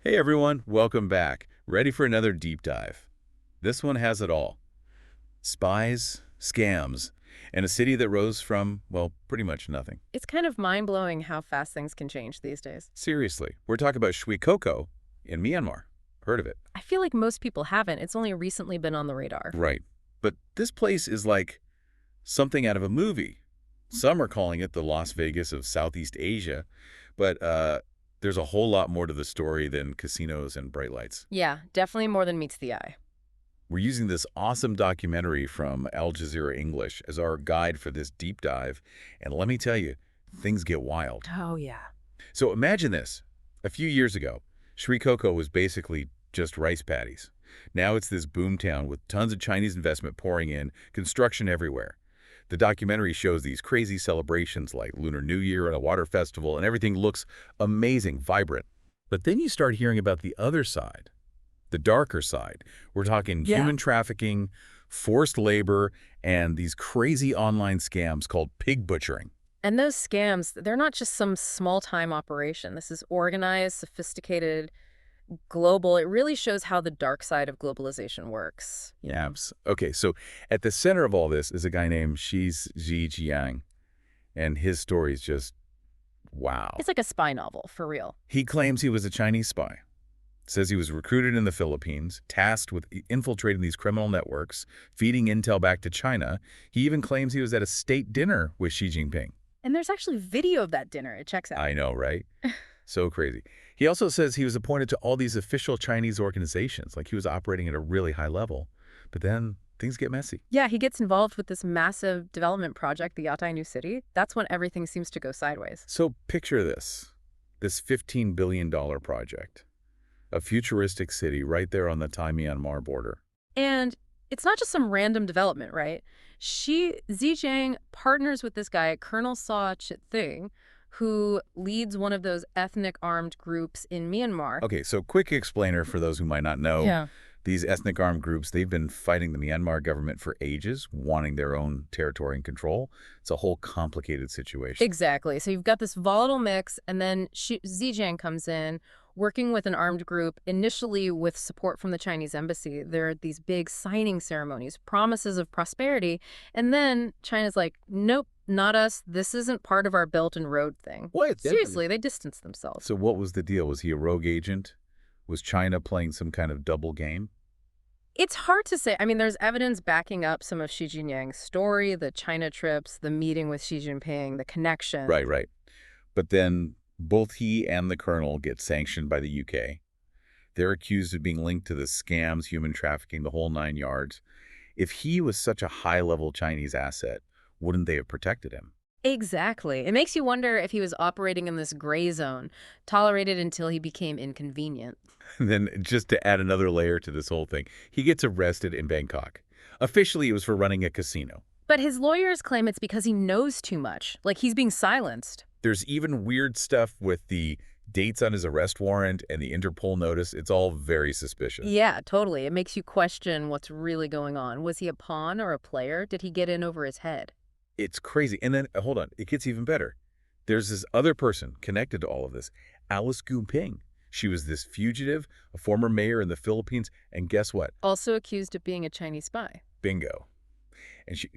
Hey everyone, welcome back. Ready for another deep dive. This one has it all. Spies, scams, and a city that rose from, well, pretty much nothing. It's kind of mind-blowing how fast things can change these days. Seriously, we're talking about Shui in Myanmar. Heard of it? I feel like most people haven't. It's only recently been on the radar. Right. But this place is like something out of a movie. Some are calling it the Las Vegas of Southeast Asia, but there's a whole lot more to the story than casinos and bright lights. Yeah, definitely more than meets the eye. We're using this awesome documentary from Al Jazeera English as our guide for this deep dive, and let me tell you, things get wild. Oh, yeah. So imagine this. A few years ago, Sri Koko was basically just rice paddies. Now it's this boomtown with tons of Chinese investment pouring in, construction everywhere. The documentary shows these crazy celebrations like Lunar New Year and a water festival, and everything looks amazing, vibrant. But then you start hearing about the other side. The darker side. We're talking human trafficking, forced labor, and these crazy online scams called pig butchering. And those scams, they're not just some small-time operation. This is organized, sophisticated, global. It really shows how the dark side of globalization works. Okay, so at the center of all this is a guy named Jiang, and his story is just, wow. It's like a spy novel, for real. He claims he was a Chinese spy. Says he was recruited in the Philippines, tasked with infiltrating these criminal networks, feeding intel back to China. He even claims he was at a state dinner with Xi Jinping. And there's actually video of that dinner. It checks out. I know, right? So crazy. He also says he was appointed to all these official Chinese organizations, like he was operating at a really high level. But then things get messy. Yeah, he gets involved with this massive development project, the Yatai New City. That's when everything seems to go sideways. So picture this $15 billion project. A futuristic city right there on the Thai-Myanmar border. And it's not just some random development, right? Zhejiang partners with this guy, Colonel Saw Chit-thing, who leads one of those ethnic armed groups in Myanmar. Okay, so quick explainer for those who might not know. Yeah. These ethnic armed groups, they've been fighting the Myanmar government for ages, wanting their own territory and control. It's a whole complicated situation. Exactly. So you've got this volatile mix, and then Zhejiang comes in, working with an armed group, initially with support from the Chinese embassy. There are these big signing ceremonies, promises of prosperity, and then China's like, nope, not us. This isn't part of our Belt and Road thing. What? Seriously, they distance themselves. So what was the deal? Was he a rogue agent? Was China playing some kind of double game? It's hard to say. I mean, there's evidence backing up some of Xi Jinping's story, the China trips, the meeting with Xi Jinping, the connection. Right. But then both he and the colonel get sanctioned by the UK. They're accused of being linked to the scams, human trafficking, the whole 9 yards. If he was such a high-level Chinese asset, wouldn't they have protected him? Exactly. It makes you wonder if he was operating in this gray zone, tolerated until he became inconvenient. And then just to add another layer to this whole thing, he gets arrested in Bangkok. Officially, it was for running a casino. But his lawyers claim it's because he knows too much, like he's being silenced. There's even weird stuff with the dates on his arrest warrant and the Interpol notice. It's all very suspicious. Yeah, totally. It makes you question what's really going on. Was he a pawn or a player? Did he get in over his head? It's crazy. And then, hold on, it gets even better. There's this other person connected to all of this, Alice Gu Ping. She was this fugitive, a former mayor in the Philippines, and guess what? Also accused of being a Chinese spy. Bingo. And Xi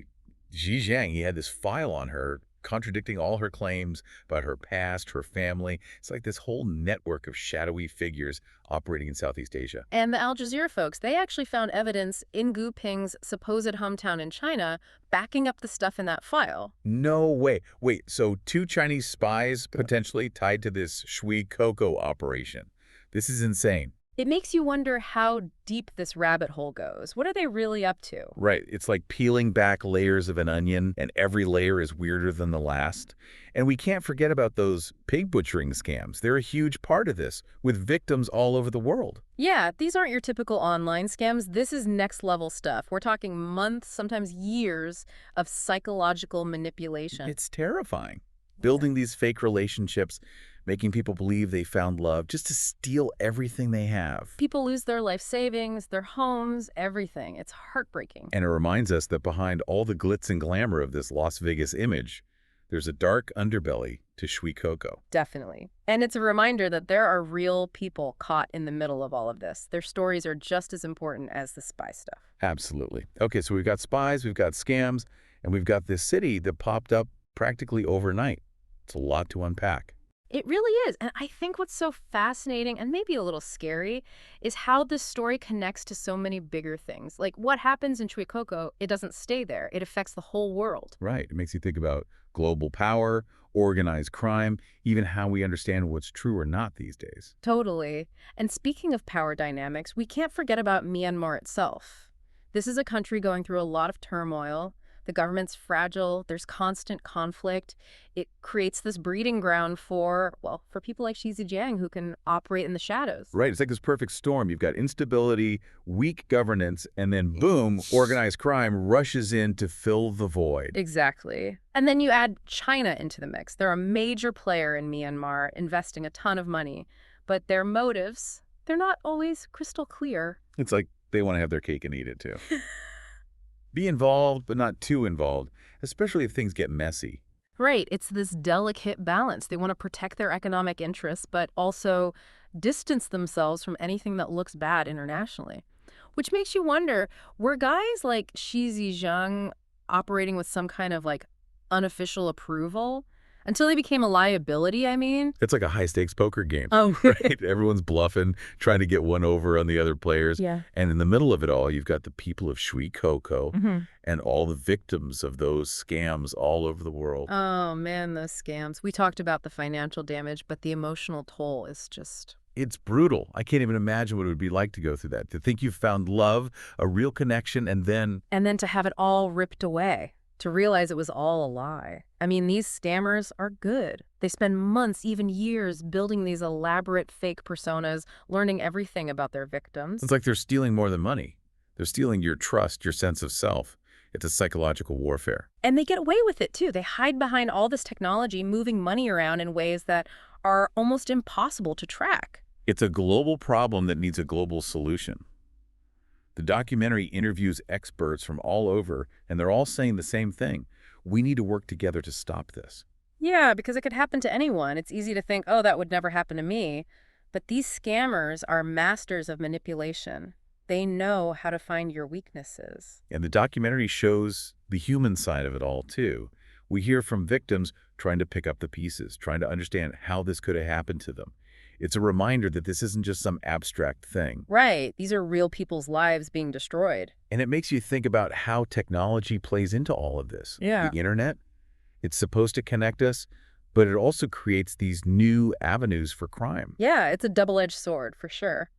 Jinping, he had this file on her contradicting all her claims about her past, her family. It's like this whole network of shadowy figures operating in Southeast Asia. And the Al Jazeera folks, they actually found evidence in Gu Ping's supposed hometown in China backing up the stuff in that file. No way. Wait, so 2 Chinese spies potentially tied to this Shui Koko operation. This is insane. It makes you wonder how deep this rabbit hole goes. What are they really up to? Right. It's like peeling back layers of an onion, and every layer is weirder than the last. And we can't forget about those pig butchering scams. They're a huge part of this, with victims all over the world. Yeah, these aren't your typical online scams. This is next-level stuff. We're talking months, sometimes years, of psychological manipulation. It's terrifying. Building these fake relationships, making people believe they found love just to steal everything they have. People lose their life savings, their homes, everything. It's heartbreaking. And it reminds us that behind all the glitz and glamour of this Las Vegas image, there's a dark underbelly to Shwekoko. Definitely. And it's a reminder that there are real people caught in the middle of all of this. Their stories are just as important as the spy stuff. Absolutely. Okay, so we've got spies, we've got scams, and we've got this city that popped up practically overnight. It's a lot to unpack. It really is. And I think what's so fascinating and maybe a little scary is how this story connects to so many bigger things. Like what happens in Chuikoko, it doesn't stay there. It affects the whole world. Right. It makes you think about global power, organized crime, even how we understand what's true or not these days. Totally. And speaking of power dynamics, we can't forget about Myanmar itself. This is a country going through a lot of turmoil. The government's fragile. There's constant conflict. It creates this breeding ground for, well, for people like Xi Jinping who can operate in the shadows. Right. It's like this perfect storm. You've got instability, weak governance, and then boom, organized crime rushes in to fill the void. Exactly. And then you add China into the mix. They're a major player in Myanmar, investing a ton of money. But their motives, they're not always crystal clear. It's like they want to have their cake and eat it too. Be involved, but not too involved, especially if things get messy. Right. It's this delicate balance. They want to protect their economic interests, but also distance themselves from anything that looks bad internationally. Which makes you wonder, were guys like Xi Jinping operating with some kind of like unofficial approval? Until they became a liability, I mean? It's like a high-stakes poker game, Oh, right? Everyone's bluffing, trying to get one over on the other players. yeah. And in the middle of it all, you've got the people of Shwekoko Hmm. and all the victims of those scams all over the world. Oh, man, those scams. We talked about the financial damage, but the emotional toll is just... It's brutal. I can't even imagine what it would be like to go through that. To think you've found love, a real connection, and then... And then to have it all ripped away. To realize it was all a lie. I mean, these scammers are good. They spend months, even years, building these elaborate fake personas, learning everything about their victims. It's like they're stealing more than money. They're stealing your trust, your sense of self. It's a psychological warfare. And they get away with it, too. They hide behind all this technology, moving money around in ways that are almost impossible to track. It's a global problem that needs a global solution. The documentary interviews experts from all over, and they're all saying the same thing. We need to work together to stop this. Yeah, because it could happen to anyone. It's easy to think, oh, that would never happen to me. But these scammers are masters of manipulation. They know how to find your weaknesses. And the documentary shows the human side of it all, too. We hear from victims trying to pick up the pieces, trying to understand how this could have happened to them. It's a reminder that this isn't just some abstract thing. Right. These are real people's lives being destroyed. And it makes you think about how technology plays into all of this. Yeah. The internet, it's supposed to connect us, but it also creates these new avenues for crime. Yeah, it's a double-edged sword, for sure.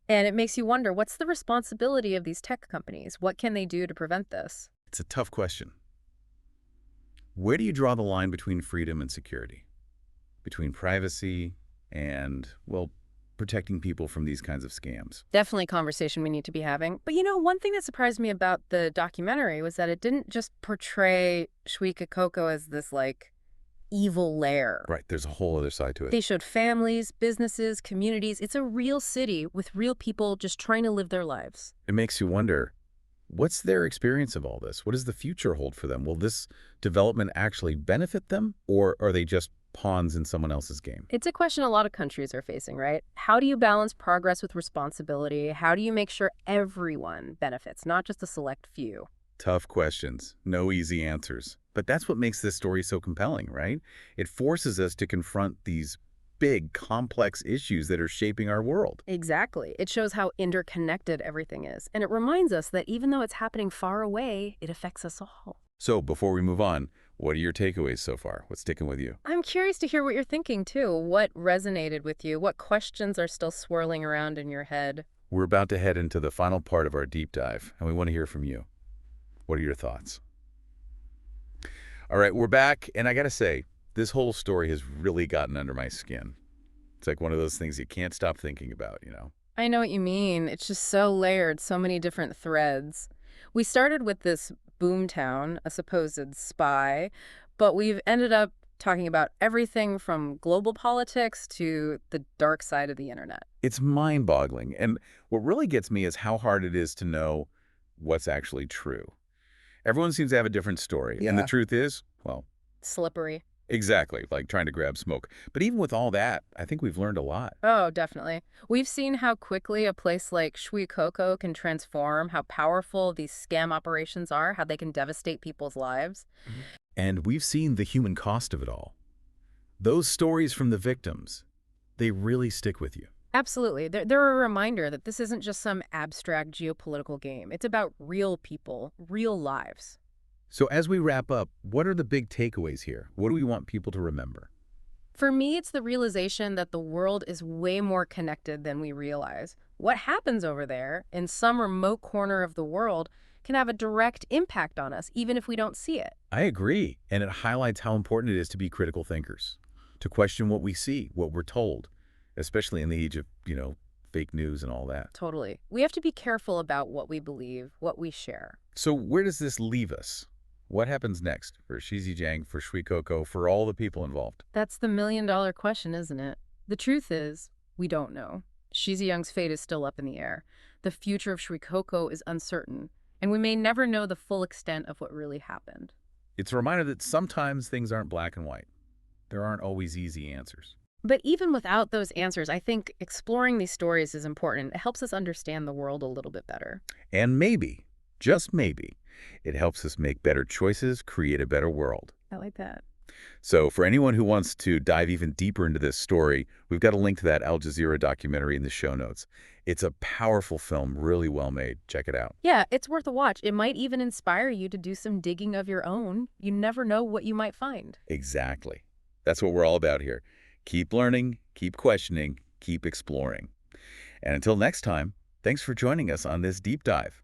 And it makes you wonder, what's the responsibility of these tech companies? What can they do to prevent this? It's a tough question. Where do you draw the line between freedom and security? Between privacy and, well, protecting people from these kinds of scams? Definitely a conversation we need to be having. But one thing that surprised me about the documentary was that it didn't just portray Shwekoko as this, like, evil lair. Right, there's a whole other side to it. They showed families, businesses, communities. It's a real city with real people just trying to live their lives. It makes you wonder, what's their experience of all this? What does the future hold for them? Will this development actually benefit them, or are they just pawns in someone else's game? It's a question a lot of countries are facing, right? How do you balance progress with responsibility? How do you make sure everyone benefits, not just a select few? Tough questions, no easy answers. But that's what makes this story so compelling, right? It forces us to confront these big, complex issues that are shaping our world. Exactly. It shows how interconnected everything is. And it reminds us that even though it's happening far away, it affects us all. So before we move on, what are your takeaways so far? What's sticking with you? I'm curious to hear what you're thinking, too. What resonated with you? What questions are still swirling around in your head? We're about to head into the final part of our deep dive, and we want to hear from you. What are your thoughts? All right, we're back, and I gotta say, this whole story has really gotten under my skin. It's like one of those things you can't stop thinking about, you know? I know what you mean. It's just so layered, so many different threads. We started with this boomtown, a supposed spy, but we've ended up talking about everything from global politics to the dark side of the internet. It's mind-boggling, and what really gets me is how hard it is to know what's actually true. Everyone seems to have a different story, and the Yeah. truth is, well, Slippery. Exactly, like trying to grab smoke. But even with all that, I think we've learned a lot. Oh, definitely. We've seen how quickly a place like Shui Koko can transform, how powerful these scam operations are, how they can devastate people's lives. And we've seen the human cost of it all. Those stories from the victims, they really stick with you. Absolutely. They're a reminder that this isn't just some abstract geopolitical game. It's about real people, real lives. So as we wrap up, what are the big takeaways here? What do we want people to remember? For me, it's the realization that the world is way more connected than we realize. What happens over there, in some remote corner of the world, can have a direct impact on us, even if we don't see it. I agree, and it highlights how important it is to be critical thinkers, to question what we see, what we're told, especially in the age of, fake news and all that. Totally. We have to be careful about what we believe, what we share. So where does this leave us? What happens next for Xi Zhejiang, for Shui Koko, for all the people involved? That's the million-dollar question, isn't it? The truth is, we don't know. Xi Ziyang's fate is still up in the air. The future of Sri Koko is uncertain, and we may never know the full extent of what really happened. It's a reminder that sometimes things aren't black and white. There aren't always easy answers. But even without those answers, I think exploring these stories is important. It helps us understand the world a little bit better. And maybe, just maybe, it helps us make better choices, create a better world. I like that. So for anyone who wants to dive even deeper into this story, we've got a link to that Al Jazeera documentary in the show notes. It's a powerful film, really well made. Check it out. Yeah, it's worth a watch. It might even inspire you to do some digging of your own. You never know what you might find. Exactly. That's what we're all about here. Keep learning, keep questioning, keep exploring. And until next time, thanks for joining us on this deep dive.